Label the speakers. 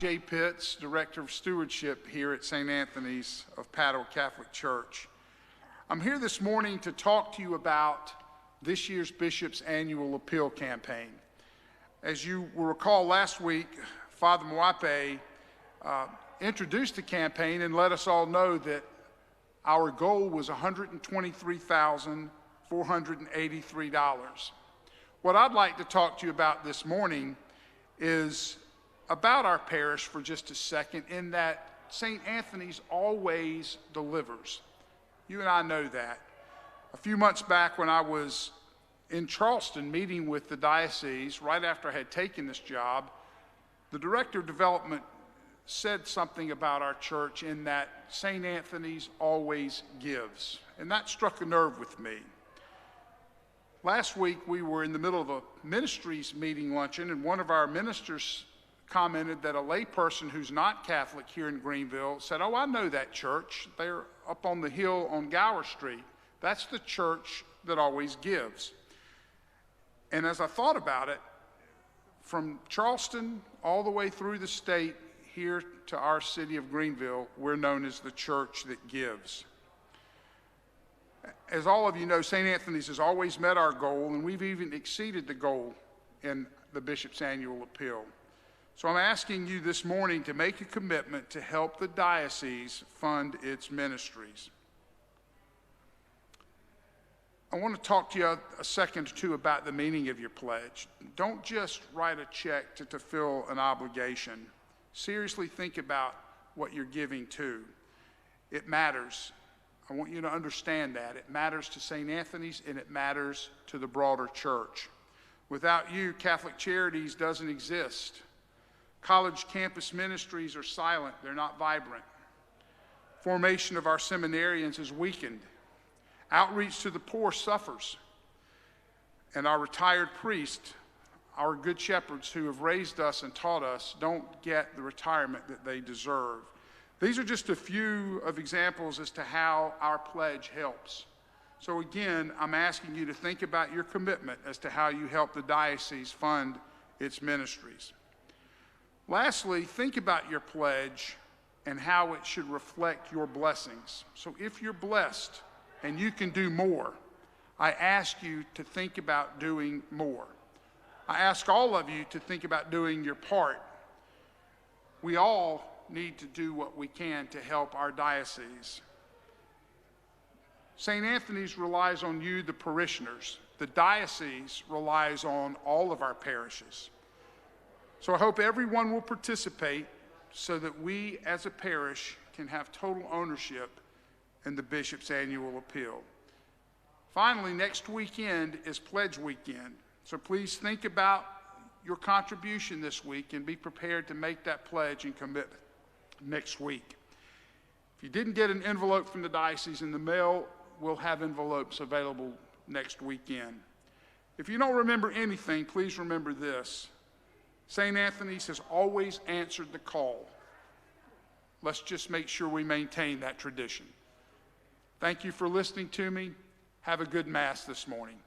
Speaker 1: Jay Pitts, Director of Stewardship here at St. Anthony's of Padua Catholic Church. I'm here this morning to talk to you about this year's Bishop's Annual Appeal Campaign. As you will recall, last week, Father Mwape introduced the campaign and let us all know that our goal was $123,483. What I'd like to talk to you about this morning is about our parish for just a second, in that St. Anthony's always delivers. You and I know that. A few months back when I was in Charleston meeting with the diocese, right after I had taken this job, the Director of Development said something about our church in that St. Anthony's always gives. And that struck a nerve with me. Last week we were in the middle of a ministries meeting luncheon, and one of our ministers commented that a layperson who's not Catholic here in Greenville said, "Oh, I know that church. They're up on the hill on Gower Street. That's the church that always gives." And as I thought about it, from Charleston all the way through the state here to our city of Greenville, we're known as the church that gives. As all of you know, St. Anthony's has always met our goal, and we've even exceeded the goal in the Bishop's Annual Appeal. So I'm asking you this morning to make a commitment to help the diocese fund its ministries. I want to talk to you a second or two about the meaning of your pledge. Don't just write a check to fulfill an obligation. Seriously think about what you're giving to. It matters. I want you to understand that. It matters to St. Anthony's, and it matters to the broader church. Without you, Catholic Charities doesn't exist. College campus ministries are silent. They're not vibrant. Formation of our seminarians is weakened. Outreach to the poor suffers. And our retired priests, our good shepherds who have raised us and taught us, don't get the retirement that they deserve. These are just a few of examples as to how our pledge helps. So again, I'm asking you to think about your commitment as to how you help the diocese fund its ministries. Lastly, think about your pledge and how it should reflect your blessings. So if you're blessed and you can do more, I ask you to think about doing more. I ask all of you to think about doing your part. We all need to do what we can to help our diocese. St. Anthony's relies on you, the parishioners. The diocese relies on all of our parishes. So I hope everyone will participate so that we as a parish can have total ownership in the Bishop's Annual Appeal. Finally, next weekend is Pledge Weekend. So please think about your contribution this week and be prepared to make that pledge and commitment next week. If you didn't get an envelope from the diocese in the mail, we'll have envelopes available next weekend. If you don't remember anything, please remember this. St. Anthony's has always answered the call. Let's just make sure we maintain that tradition. Thank you for listening to me. Have a good Mass this morning.